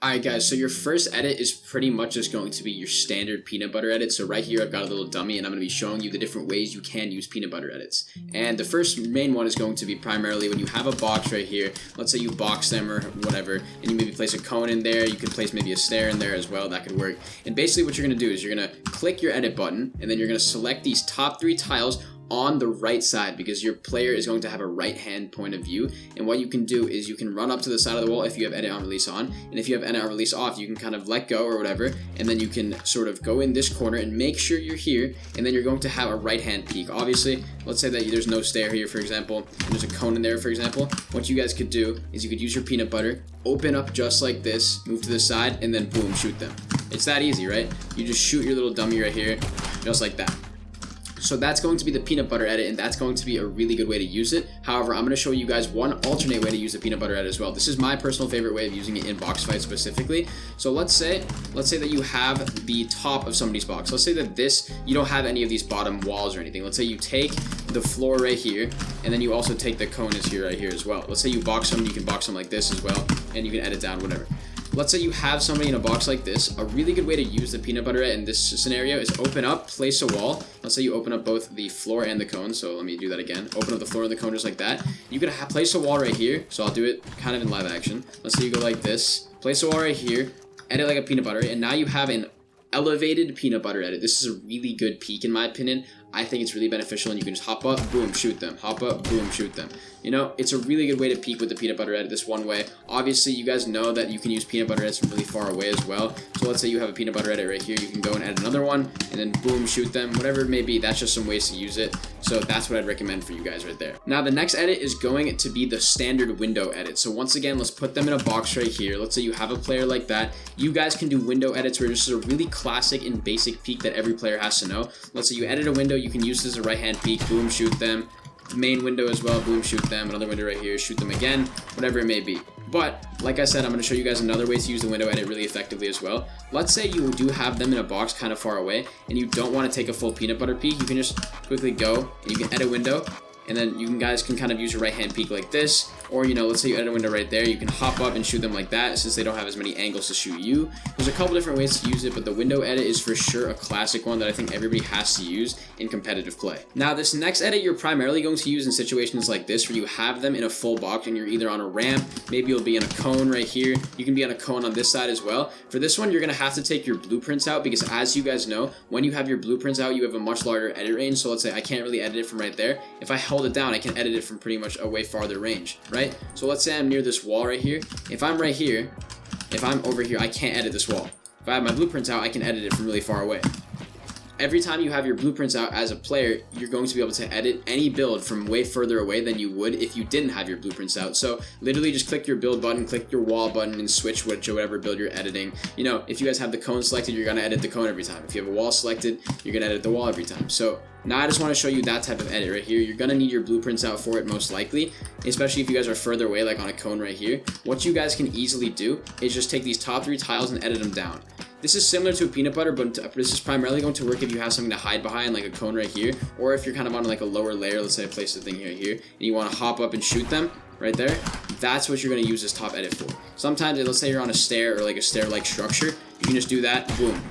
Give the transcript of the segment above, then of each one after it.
Alright guys, so your first edit is pretty much just going to be your standard peanut butter edit. So right here I've got a little dummy and I'm going to be showing you the different ways you can use peanut butter edits. And the first main one is going to be primarily when you have a box right here. Let's say you box them or whatever, and you maybe place a cone in there. You could place maybe a stair in there as well. That could work. And basically what you're going to do is you're going to click your edit button, and then you're going to select these top 3 tiles on the right side, because your player is going to have a right hand point of view. And what you can do is you can run up to the side of the wall if you have edit on release on, and if you have edit on release off, you can kind of let go or whatever, and then you can sort of go in this corner and make sure you're here, and then you're going to have a right hand peak. Obviously, let's say that there's no stair here, for example, and there's a cone in there, for example. What you guys could do is you could use your peanut butter, open up just like this, move to the side, and then boom, shoot them. It's that easy, right? You just shoot your little dummy right here, just like that. So that's going to be the peanut butter edit, and that's going to be a really good way to use it. However, I'm going to show you guys one alternate way to use the peanut butter edit as well. This is my personal favorite way of using it in box fights specifically. So let's say that you have the top of somebody's box. Let's say that you don't have any of these bottom walls or anything. Let's say you take the floor right here, and then you also take the cone is here right here as well. Let's say you box them, you can box them like this as well, and you can edit down whatever. Let's say you have somebody in a box like this. A really good way to use the peanut butter edit in this scenario is open up, place a wall. Let's say you open up both the floor and the cone. So let me do that again. Open up the floor and the cone just like that. You can place a wall right here. So I'll do it kind of in live action. Let's say you go like this, place a wall right here, edit like a peanut butter, and now you have an elevated peanut butter edit. This is a really good peak in my opinion. I think it's really beneficial, and you can just hop up, boom, shoot them. Hop up, boom, shoot them. You know, it's a really good way to peek with the peanut butter edit this one way. Obviously, you guys know that you can use peanut butter edits from really far away as well. So let's say you have a peanut butter edit right here. You can go and add another one, and then boom, shoot them. Whatever it may be, that's just some ways to use it. So that's what I'd recommend for you guys right there. Now, the next edit is going to be the standard window edit. So once again, let's put them in a box right here. Let's say you have a player like that. You guys can do window edits where this is a really classic and basic peek that every player has to know. Let's say you edit a window, you can use this as a right hand peek, boom, shoot them. Main window as well, boom, shoot them. Another window right here, shoot them again, whatever it may be. But like I said, I'm going to show you guys another way to use the window edit really effectively as well. Let's say you do have them in a box kind of far away, and you don't want to take a full peanut butter peek. You can just quickly go and you can edit window, and then you guys can kind of use your right hand peek like this, or let's say you edit a window right there, you can hop up and shoot them like that since they don't have as many angles to shoot you. There's a couple different ways to use it, but the window edit is for sure a classic one that I think everybody has to use in competitive play. Now, this next edit you're primarily going to use in situations like this where you have them in a full box and you're either on a ramp, maybe you'll be in a cone right here, you can be on a cone on this side as well. For this one, you're going to have to take your blueprints out, because as you guys know, when you have your blueprints out, you have a much larger edit range. So let's say I can't really edit it from right there. If I held it down, I can edit it from pretty much a way farther range, right? So let's say I'm near this wall right here. If I'm right here, if I'm over here, I can't edit this wall. If I have my blueprints out, I can edit it from really far away. Every time you have your blueprints out as a player, you're going to be able to edit any build from way further away than you would if you didn't have your blueprints out. So literally just click your build button, click your wall button, and switch whatever build you're editing. You know, if you guys have the cone selected, you're going to edit the cone every time. If you have a wall selected, you're going to edit the wall every time. So now I just want to show you that type of edit right here. You're going to need your blueprints out for it most likely, especially if you guys are further away, like on a cone right here. What you guys can easily do is just take these top 3 tiles and edit them down. This is similar to a peanut butter, but this is primarily going to work if you have something to hide behind, like a cone right here, or if you're kind of on like a lower layer. Let's say I place the thing here, and you want to hop up and shoot them right there. That's what you're going to use this top edit for. Sometimes, let's say you're on a stair or like a stair-like structure, you can just do that, boom.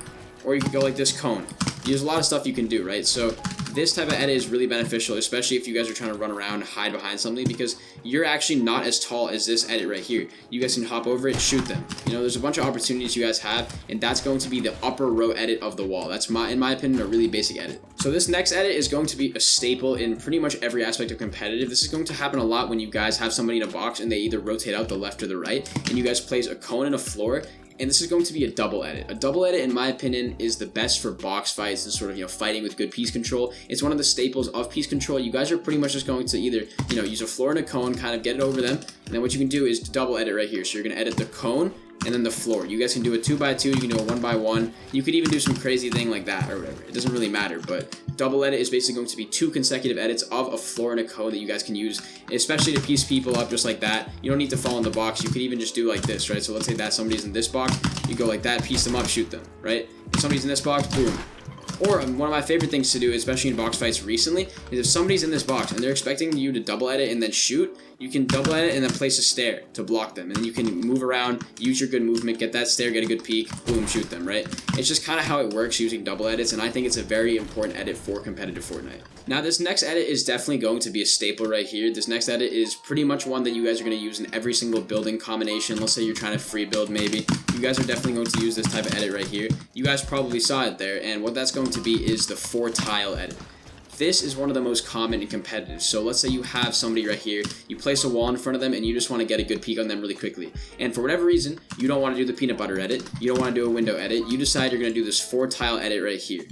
Or you can go like this cone. There's a lot of stuff you can do, right? So this type of edit is really beneficial, especially if you guys are trying to run around and hide behind something, because you're actually not as tall as this edit right here. You guys can hop over it, shoot them. You know, there's a bunch of opportunities you guys have, and that's going to be the upper row edit of the wall. That's in my opinion, a really basic edit. So this next edit is going to be a staple in pretty much every aspect of competitive. This is going to happen a lot when you guys have somebody in a box and they either rotate out the left or the right, and you guys place a cone and a floor. And this is going to be a double edit. A double edit, in my opinion, is the best for box fights and sort of, fighting with good piece control. It's one of the staples of piece control. You guys are pretty much just going to either, use a floor and a cone, kind of get it over them. And then what you can do is double edit right here. So you're going to edit the cone and then the floor. You guys can do a 2x2, you can do a 1x1. You could even do some crazy thing like that or whatever. It doesn't really matter, but double edit is basically going to be 2 consecutive edits of a floor and a cone that you guys can use, especially to piece people up just like that. You don't need to fall in the box. You could even just do like this, right? So let's say that somebody's in this box, you go like that, piece them up, shoot them, right? If somebody's in this box, boom, Or one of my favorite things to do, especially in box fights recently, is if somebody's in this box and they're expecting you to double edit and then shoot, you can double edit and then place a stair to block them. And then you can move around, use your good movement, get that stair, get a good peek, boom, shoot them, right? It's just kind of how it works using double edits, and I think it's a very important edit for competitive Fortnite. Now, this next edit is definitely going to be a staple right here. This next edit is pretty much one that you guys are going to use in every single building combination. Let's say you're trying to free build maybe. You guys are definitely going to use this type of edit right here. You guys probably saw it there, and what that's going to be is the 4-tile edit. This is one of the most common in competitive. So let's say you have somebody right here, you place a wall in front of them and you just want to get a good peek on them really quickly. And for whatever reason, you don't want to do the peanut butter edit, you don't want to do a window edit, you decide you're going to do this 4-tile edit right here.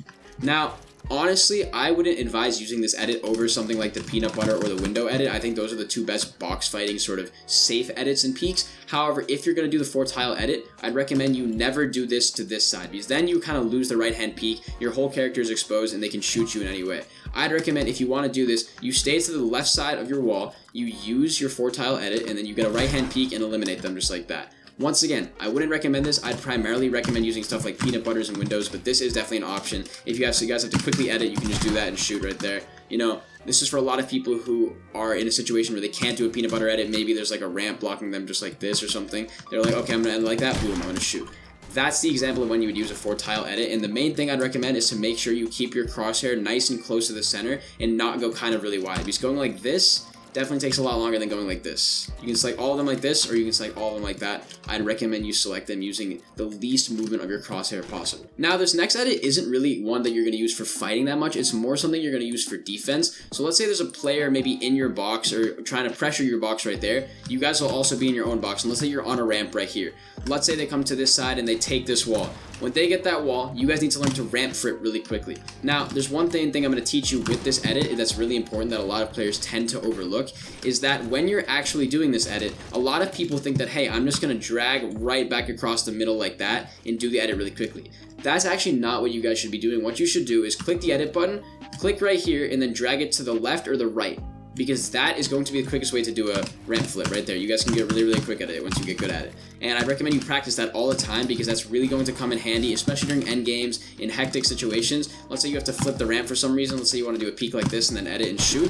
Now, honestly, I wouldn't advise using this edit over something like the peanut butter or the window edit. I think those are the two best box fighting sort of safe edits and peaks. However, if you're going to do the 4-tile edit, I'd recommend you never do this to this side, because then you kind of lose the right hand peek, your whole character is exposed and they can shoot you in any way. I'd recommend if you want to do this, you stay to the left side of your wall, you use your 4-tile edit, and then you get a right hand peek and eliminate them just like that. Once again, I wouldn't recommend this. I'd primarily recommend using stuff like peanut butters and windows, but this is definitely an option. If you guys have to quickly edit, you can just do that and shoot right there. You know, this is for a lot of people who are in a situation where they can't do a peanut butter edit. Maybe there's like a ramp blocking them just like this or something. They're like, okay, I'm gonna edit like that, boom, I'm gonna shoot. That's the example of when you would use a 4-tile edit, and the main thing I'd recommend is to make sure you keep your crosshair nice and close to the center and not go kind of really wide, because going like this definitely takes a lot longer than going like this. You can select all of them like this, or you can select all of them like that. I'd recommend you select them using the least movement of your crosshair possible. Now, this next edit isn't really one that you're going to use for fighting that much. It's more something you're going to use for defense. So let's say there's a player maybe in your box or trying to pressure your box right there. You guys will also be in your own box, and let's say you're on a ramp right here. Let's say they come to this side and they take this wall. When they get that wall, you guys need to learn to ramp for it really quickly. Now, there's one thing I'm going to teach you with this edit that's really important that a lot of players tend to overlook, is that when you're actually doing this edit, a lot of people think that, hey, I'm just going to drag right back across the middle like that and do the edit really quickly. That's actually not what you guys should be doing. What you should do is click the edit button, click right here, and then drag it to the left or the right, because that is going to be the quickest way to do a ramp flip right there. You guys can get really, really quick at it once you get good at it. And I recommend you practice that all the time, because that's really going to come in handy, especially during end games, in hectic situations. Let's say you have to flip the ramp for some reason. Let's say you want to do a peek like this and then edit and shoot.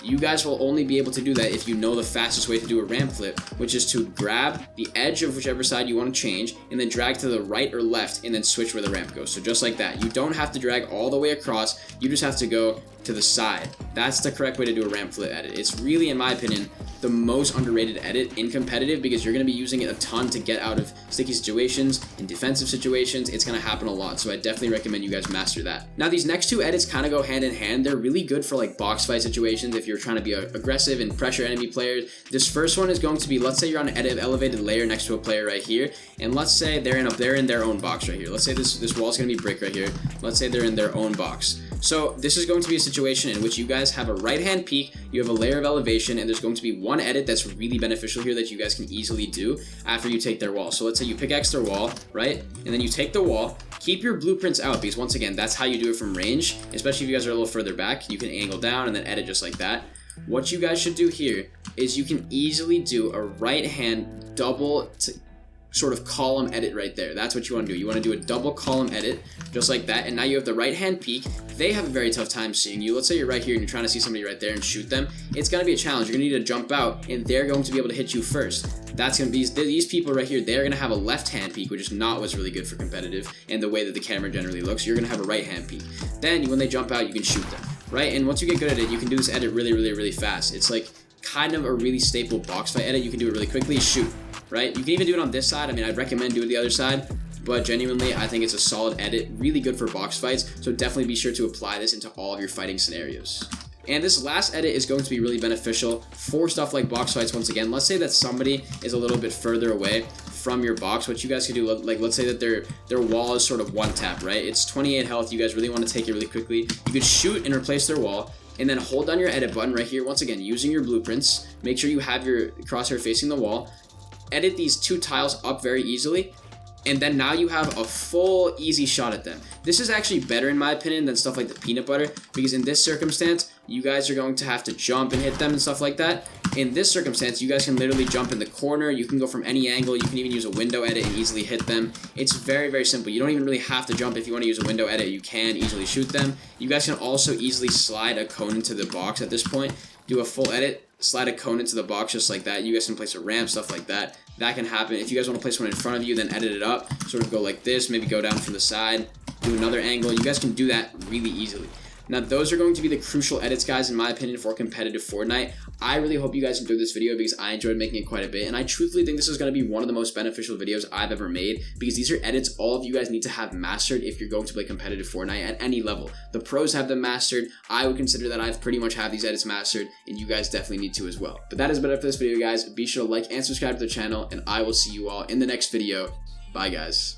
You guys will only be able to do that if you know the fastest way to do a ramp flip, which is to grab the edge of whichever side you want to change and then drag to the right or left and then switch where the ramp goes. So just like that. You don't have to drag all the way across. You just have to go to the side. That's the correct way to do a ramp flip edit. It's really, in my opinion, the most underrated edit in competitive, because you're going to be using it a ton to get out of sticky situations and defensive situations. It's going to happen a lot, so I definitely recommend you guys master that. Now, these next two edits kind of go hand in hand. They're really good for like box fight situations if you're trying to be aggressive and pressure enemy players. This first one is going to be, let's say you're on an elevated layer next to a player right here, and let's say they're in their own box right here. Let's say this wall is going to be brick right here. Let's say they're in their own box. So this is going to be a situation in which you guys have a right hand peek, you have a layer of elevation, and there's going to be one edit that's really beneficial here that you guys can easily do after you take their wall. So let's say you pickaxe their wall, right? And then you take the wall, keep your blueprints out, because once again, that's how you do it from range, especially if you guys are a little further back. You can angle down and then edit just like that. What you guys should do here is you can easily do a right hand double sort of column edit right there. That's what you want to do. You want to do a double column edit just like that, and now you have the right hand peek. They have a very tough time seeing you. Let's say you're right here and you're trying to see somebody right there and shoot them. It's going to be a challenge. You're going to need to jump out, and they're going to be able to hit you first. That's going to be these people right here. They're going to have a left hand peek, which is not what's really good for competitive and the way that the camera generally looks. You're going to have a right hand peek. Then when they jump out, you can shoot them, right? And once you get good at it, you can do this edit really, really, really fast. It's like kind of a really staple box fight edit. You can do it really quickly, shoot, right? You can even do it on this side. I mean, I'd recommend doing the other side, but genuinely, I think it's a solid edit, really good for box fights, so definitely be sure to apply this into all of your fighting scenarios. And this last edit is going to be really beneficial for stuff like box fights. Once again, let's say that somebody is a little bit further away from your box. What you guys could do, like let's say that their wall is sort of one tap, right? It's 28 health. You guys really want to take it really quickly. You could shoot and replace their wall, and then hold down your edit button right here. Once again, using your blueprints, make sure you have your crosshair facing the wall. Edit these two tiles up very easily, and then now you have a full easy shot at them. This is actually better in my opinion than stuff like the peanut butter, because in this circumstance, you guys are going to have to jump and hit them and stuff like that. In this circumstance, you guys can literally jump in the corner. You can go from any angle. You can even use a window edit and easily hit them. It's very, very simple. You don't even really have to jump. If you want to use a window edit, you can easily shoot them. You guys can also easily slide a cone into the box at this point. Do a full edit, slide a cone into the box just like that. You guys can place a ramp, stuff like that. That can happen. If you guys want to place one in front of you, then edit it up. Sort of go like this, maybe go down from the side, do another angle. You guys can do that really easily. Now, those are going to be the crucial edits, guys, in my opinion, for competitive Fortnite. I really hope you guys enjoyed this video because I enjoyed making it quite a bit, and I truthfully think this is going to be one of the most beneficial videos I've ever made because these are edits all of you guys need to have mastered if you're going to play competitive Fortnite at any level. The pros have them mastered. I would consider that I've pretty much have these edits mastered, and you guys definitely need to as well. But that is about it for this video, guys. Be sure to like and subscribe to the channel, and I will see you all in the next video. Bye, guys.